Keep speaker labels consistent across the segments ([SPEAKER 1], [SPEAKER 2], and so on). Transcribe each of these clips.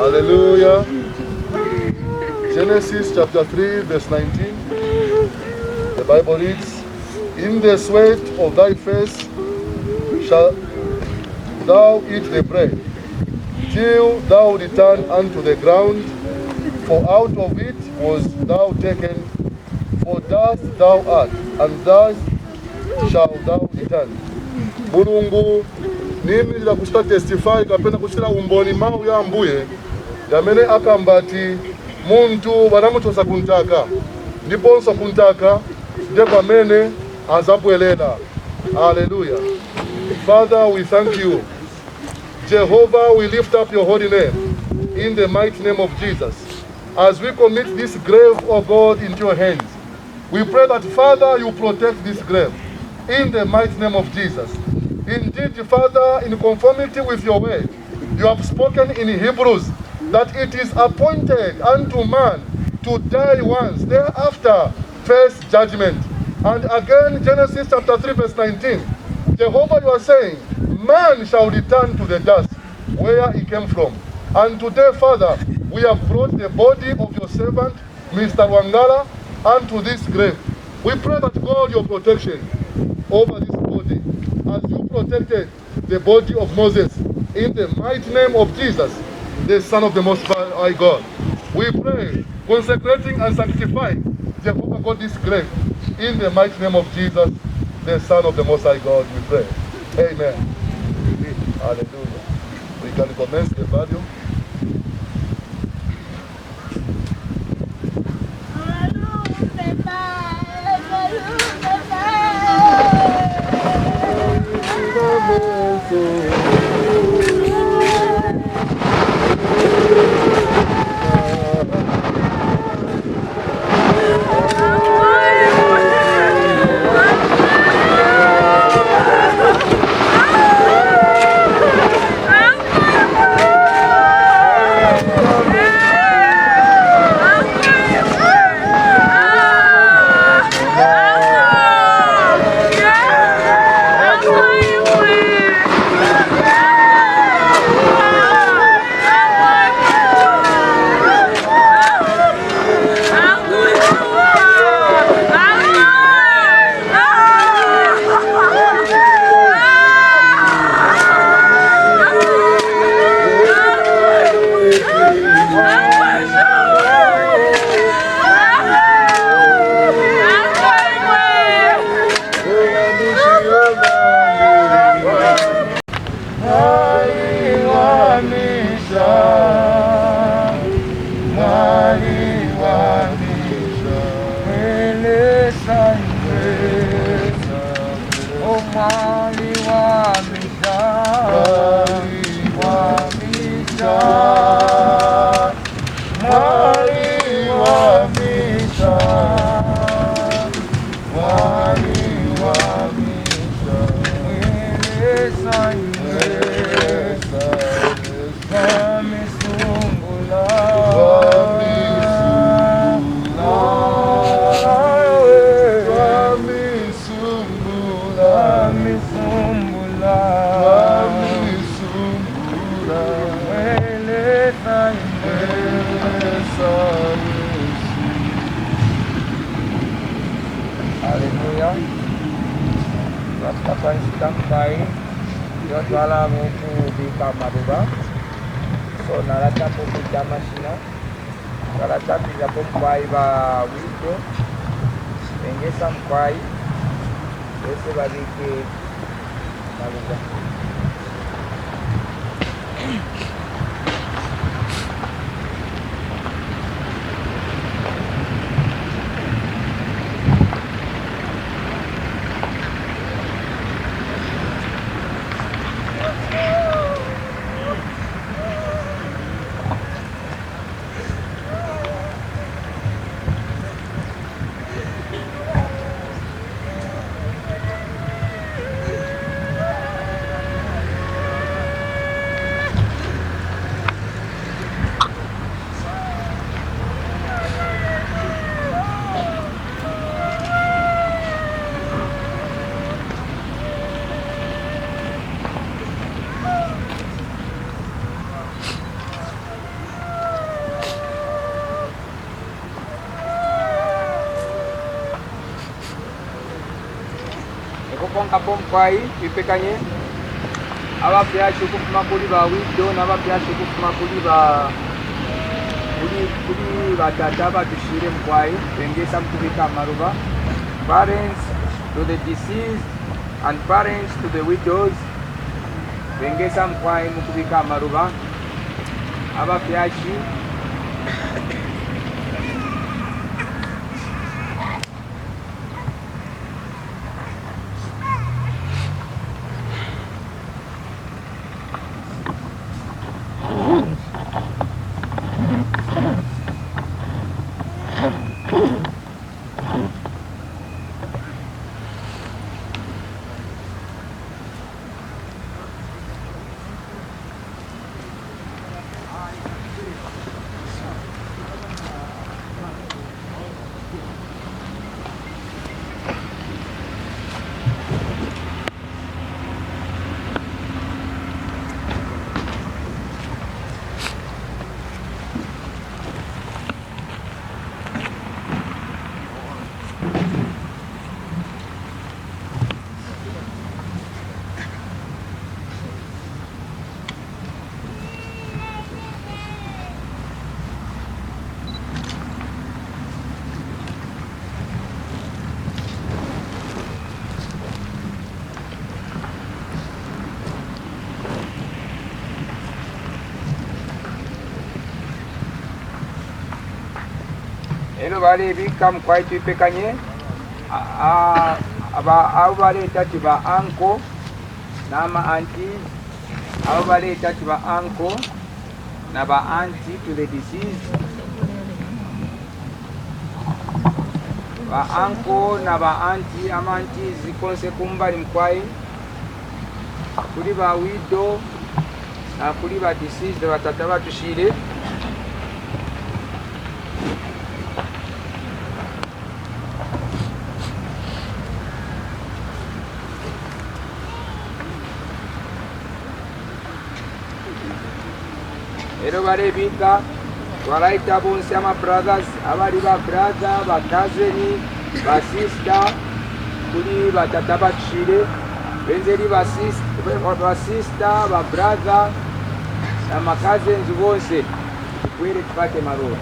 [SPEAKER 1] Hallelujah. Genesis chapter 3 verse 19. The Bible reads, "In the sweat of thy face shalt thou eat the bread, till thou return unto the ground, for out of it was thou taken, for dust thou art, and thus shalt thou return." Mulungu niyimirira kuchita testify kapena kuchita umboni mawu ya Ambuye yamene akambati muntu vanamuchosa kuntaka ndiponso kuntaka ndiye kwamene azabwelela. Hallelujah. Father, we thank you. Jehovah, we lift up your holy name in the mighty name of Jesus. As we commit this grave, oh God, into your hands, we pray that, Father, you protect this grave in the mighty name of Jesus. Indeed, Father, in conformity with your word, you have spoken in Hebrews that it is appointed unto man to die once, thereafter face judgment. And again, Genesis chapter 3 verse 19, Jehovah, you are saying, man shall return to the dust where he came from. And today, Father, we have brought the body of your servant, Mr. Wangala, unto this grave. We pray that, God, your protection over this body, as you protected the body of Moses, in the mighty name of Jesus, the Son of the Most High God. We pray, consecrating and sanctifying Jehovah God this grave, in the mighty name of Jesus, the Son of the Most High God, we pray. Amen. Hallelujah. We can commence the value.
[SPEAKER 2] Haleluya. Rasakan sampai Dios wala muku bika maruba. So narata po pijama sino. Narata pija po pai ba wito. Penge sampai. Ese babike maruba. Kung kapompai pipekanye aba pya shuku makuli ba wido na aba pya shuku makuli ba kuli ba tata ba tushire mkwai penge samtubika maruba. Parents to the deceased and parents to the widows penge samkwai mukubika maruba aba pya shi elo bale bikam kwai pipekanye aba au bale tati ba anko nama anti au bale tati ba anko na ba anti to the deceased ba anko na ba anti ama anti zikonse kumbali mkwai kuli ba wido na kuli ba deceased batata batushire ero bale bika walaita bonse ama brothers abali ba brother ba cousin ba sister kuli batata batushire benzeri ba sister ba brother na makazenzi bonse kwere tupate maroro.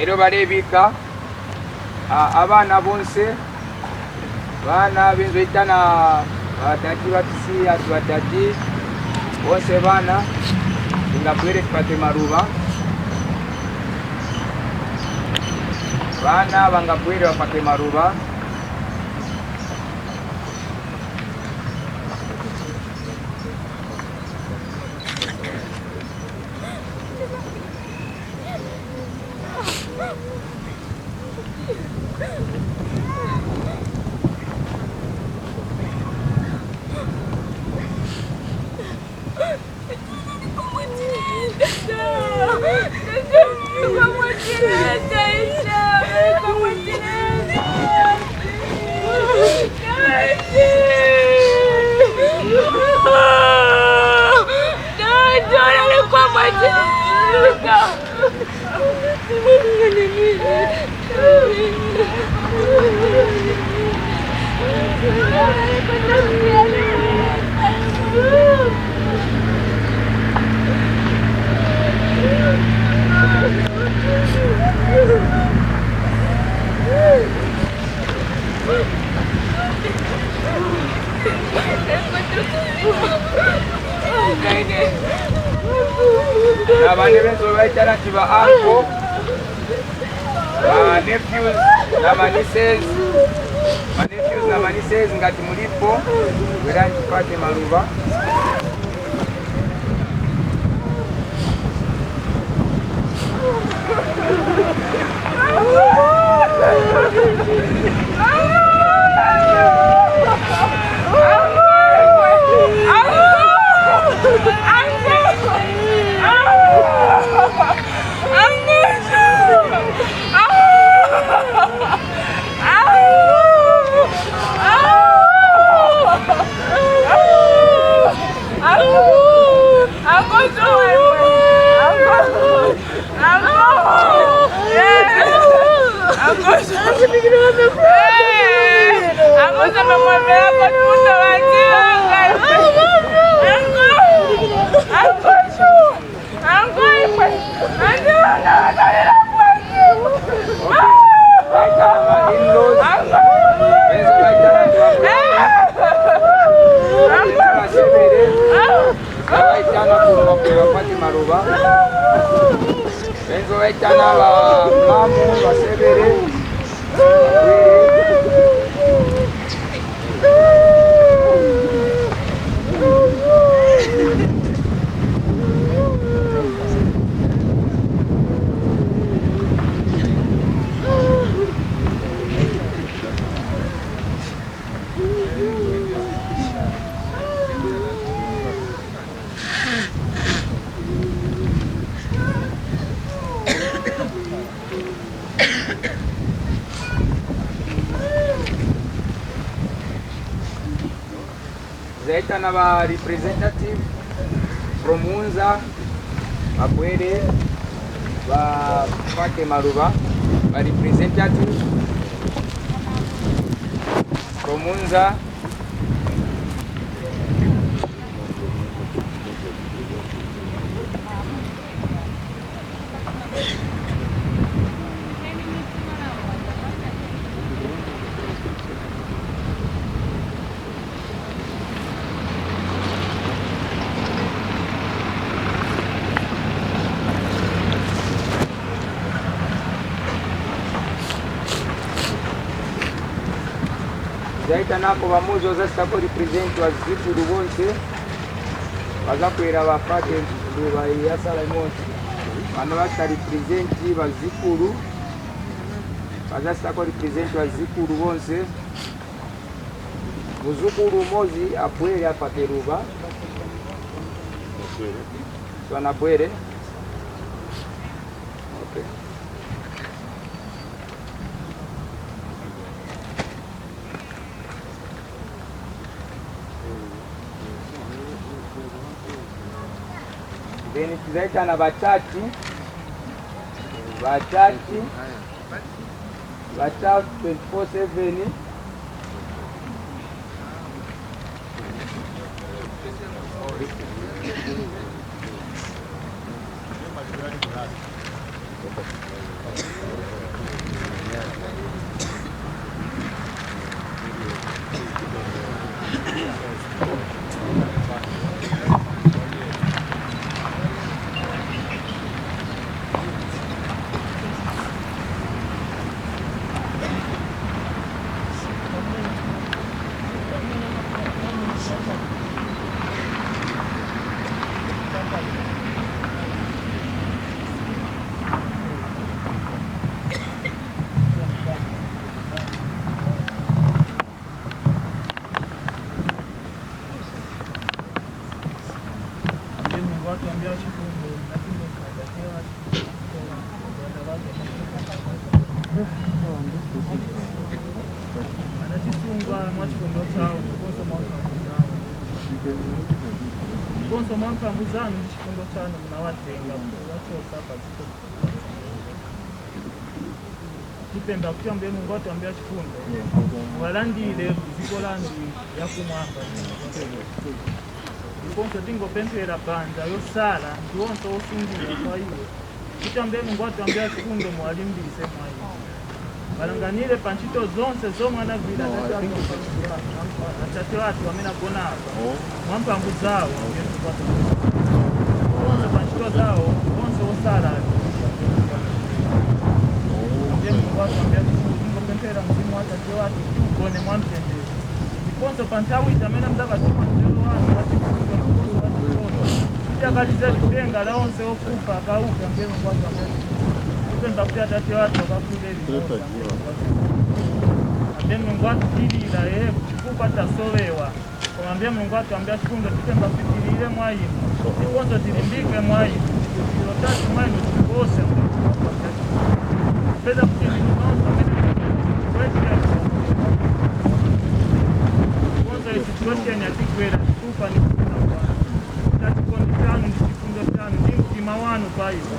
[SPEAKER 2] ero bale bika abana bonse Bana benzoitana batati batisi atu batati bose bana ingapwere tupate maruba. Bana bangapwere bapate maruba. Abane benzo baitana tiba uncle, nephews na manises ngati mulipo wera tupate maruba. Benzo baitana ba mamu basebere. Zaitana ba representative from Munza Mapwere ba pate maruba ba representative from Munza. Zaitana ko bamuzi ozasako represent wazikuru bonse bazakwera bapate ruba yasala imonsi bano bata represent bazikuru bazasako represent wazikuru bonse muzukuru mozi apwere apate ruba so anapwere. Okay. Then tuzaitana batati 24/7
[SPEAKER 3] Bonso mwaka mbuzani chifundo chano mnawatenga wachosa pazito kipemba kutyambye Mungu atambya chifundo walandile ziko landi yakumwamba iponso tingopempera panja yosala ndiwonso osungula kwa iwe kutyambye Mungu atambya chifundo mwalimbise mwayo balanganile panchito zonse zomwana gwira atate watu wamena kona hapa mwampangu zao onse panchito zao onse osala Mungu watu ambia ngopempera mzimu watate watu kone mwamtendezi iponso pantawita mena mdaka tuma njelo watu kujakalize kutenga la onse okufa akauka mbye Mungu watu ambia kupenda tate watu wakakuleli ambia Mungu watu kilila kupata solewa kumwambia Mungu watu ambia chifundo tikemba kutilile mwaimu tiponzo tilimbike mwaimu tilotatu mwaimu tikose peza kutilinoso tiponzo situation yatikwela tikufa ni kufuna kwa tatikondi tanu ni chifundo tanu ni mtima wanu paiva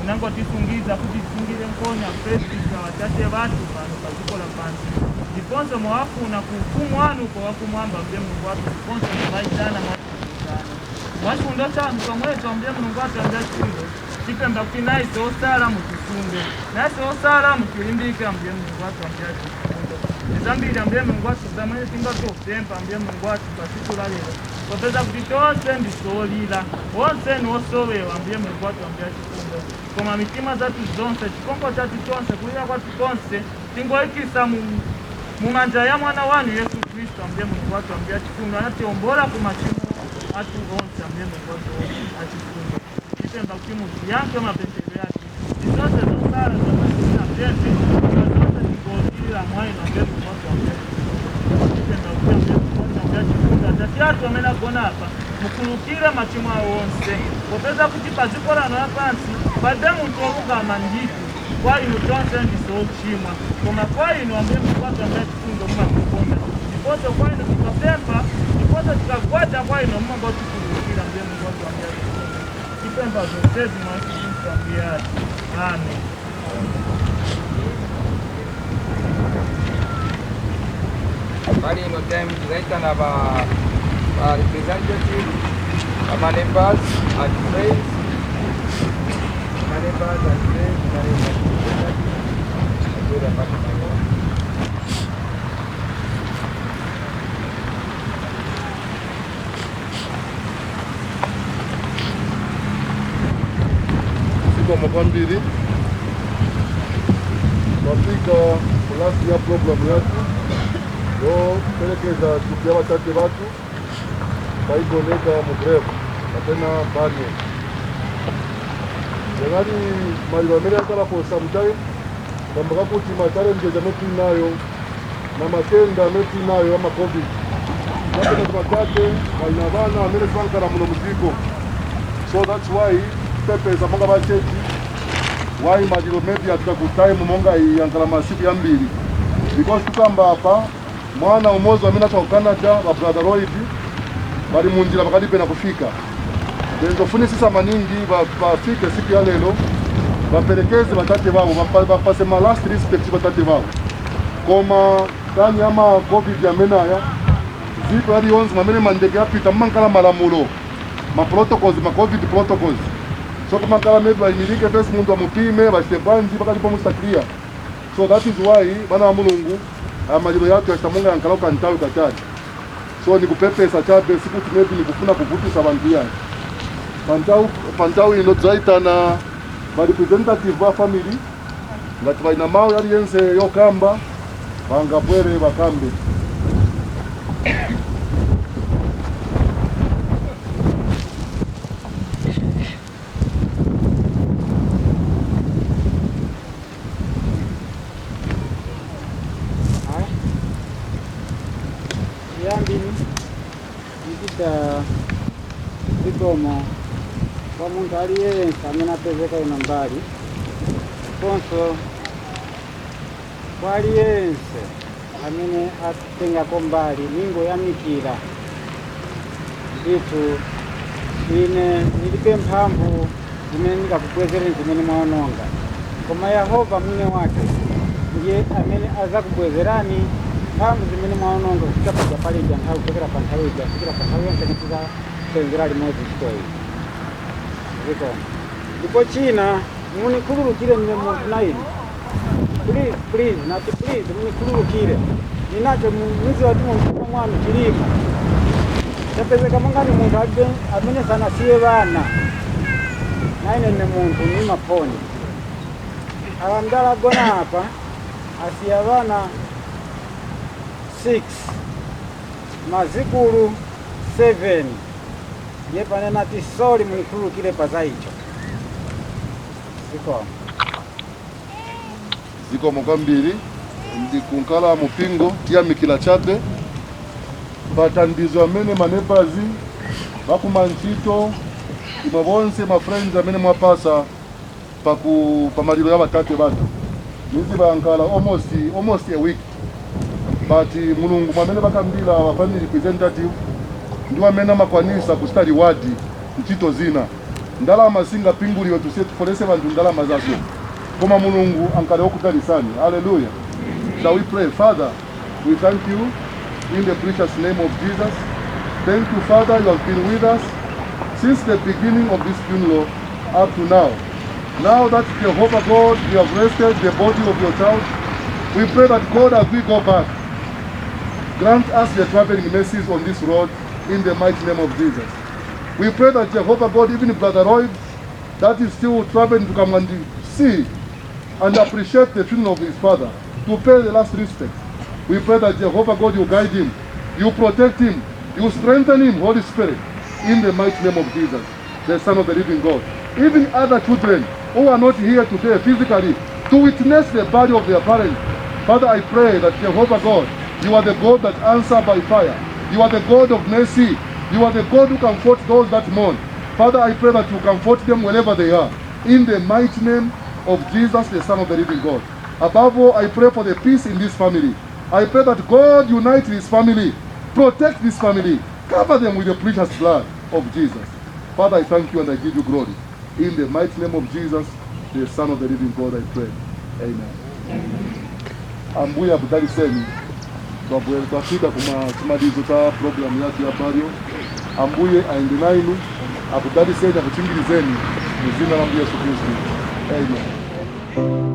[SPEAKER 3] nango tisungiza kutitungile nkonya presisa watate watu pano pazikola pansi ndiponso mwafuna kufumu wanu kwa wakumwamba mbye Mungu watu ndiponso mwaitana mwachifundo chanu pamwecho mbye Mungu watu ambya chifundo chipemba kuti naise osala mutisunge naise osala mutilimbike mbye Mungu watu ambya chifundo nizambiri mbye Mungu watu zamene tingatopempa mbye Mungu watu pasiku lalero popeza kuti tonse ndisolila wonse niwosowewa mbye Mungu watu ambya chifundo koma mitima zatu zonse chikongo chatu chonse kulira kwatu konse tingoikisa mumanja ya mwana wanu Yesu Kristo ambye Mungu watu ambya chifundo anatiombola kumachimo atu onse ambye Mungu watu achifundo chipemba kuti muti yanke mapempero yake izonse zosala zamasina mpense zonse tingolilila mwaino ambye Mungu watu ambya chipemba kuti ambye Mungu watu ambya chifundo atati atu amene agona apa mukulukire machimo awo onse popeza kuti pazikolano ya pansi pade muntu olungama nditu kwa inu tonse ndisochimwa koma kwa inu ambye Mungu watu ambya chifundo mumakukonda ndiponso kwa inu tikapempa ndiponso tikagwada kwa inu mumanga otikulukira ambye Mungu watu ambya chifundo chipemba zonsezi mwasizimu ambiyati amen.
[SPEAKER 2] Bali ino time tinaitana ba representative manembers and praise manembers and praise
[SPEAKER 1] Siko kwambiri wafika kulasi ya programu yatu yo pelekeza tukia watate watu paigoneka mugrevu napena banye yangali malivamele akala kosa mutayo kambaka kuti machalenjeza metu nayo na matenda metu nayo ama covid napena tumatate malina bana amene sivankala muno muziko so that's why pepeza monga bachechi why malilo mepi atukakutaye mumonga yankala masiku ya mbili because tukamba apa mwana umozi wa mina kwa Canada wa brother Lloyd bali munjira bakadipena kufika benzofuni sisa maningi bafike siku ya lelo bapelekeze batate babo bapase ma last respect batate babo koma tani ama covid ya menaya zipo hadi 11 mamene mandeke yapita mankala malamulo ma protocols ma covid protocols so kama kala mebi baimilike first mundu amupime basite kwanzi bakalipo mustaklia so that is why bana wa Mulungu amaliro yatu yatamunga yankala ukantawe katali. So nikupepesa chabe siku tumebi nikufuna kuvutisa bantu yani. Pantau ino zaitana ba representative wa family ngati baina mawe yali yense yokamba bangapwere bakambe.
[SPEAKER 4] Yambini nikita zikomo kwa muntu aliyense amene apezeka ino mbali konso kwa aliyense amene atengako mbali ningoyamikira ndithu ine ndilibe mphamvu zimene ndingakubwezereni zimene mwaononga, koma Yehova mwini wake ndiye amene azakubwezerani mphamvu zimene mwaononga kufika paja palija nthawi kuchokera pa nthawi ija kufikira pa nthawi yonse nikuzasenzera limodzi chitoyi zikomo. Ndipo china munikhululukire mne muntu na ine, please nati please munikhululukire, ninacho mwizi wati mumtima mwanu chilimo chapezeka mungani muntu amene sanasiye vana na ine ne muntu ni maponi awa mdala agona apa asiya vana 6 mazikulu 7 ye pane nati soli munikhululukire pa icho
[SPEAKER 1] zikomo kwambiri ndikunkala mupingo tiyamikila chabe batandizo amene manebazi bakumanchito imwe bonse ma friends amene mwapasa pamaliro ya batate batu nizi bankala almost a week, but mulungu mwamene bakambila wa family representative ndi amene amakwanisa kustali wadi ntchito zina ndalama singa pinguliwe tufolese bantu ndalama zazo koma mulungu ankale okutalisani. Hallelujah. Shall we pray? Father, we thank you in the precious name of Jesus. Thank you, Father, you have been with us since the beginning of this funeral up to now. Now that Jehovah God, you have rested the body of your child, we pray that God, as we go back, grant us the traveling mercies on this road in the mighty name of Jesus. We pray that Jehovah God, even Brother Roy, that is still traveling to come and see and appreciate the funeral of his father, to pay the last respect. We pray that Jehovah God, you guide him, you protect him, you strengthen him, Holy Spirit, in the mighty name of Jesus, the Son of the living God. Even other children who are not here today physically to witness the body of their parents, Father, I pray that Jehovah God, you are the God that answers by fire. You are the God of mercy. You are the God who comforts those that mourn. Father, I pray that you comfort them wherever they are. In the mighty name of Jesus, the Son of the living God. Above all, I pray for the peace in this family. I pray that God unite this family, protect this family, cover them with the precious blood of Jesus. Father, I thank you and I give you glory. In the mighty name of Jesus, the Son of the living God, I pray. Amen. Ambuya budali seni. Twafika kumalizo ta program yatu ya barrio. Ambuye aende nainu abudali seni akuchingilizeni muzina la Yesu Kristo. Amen.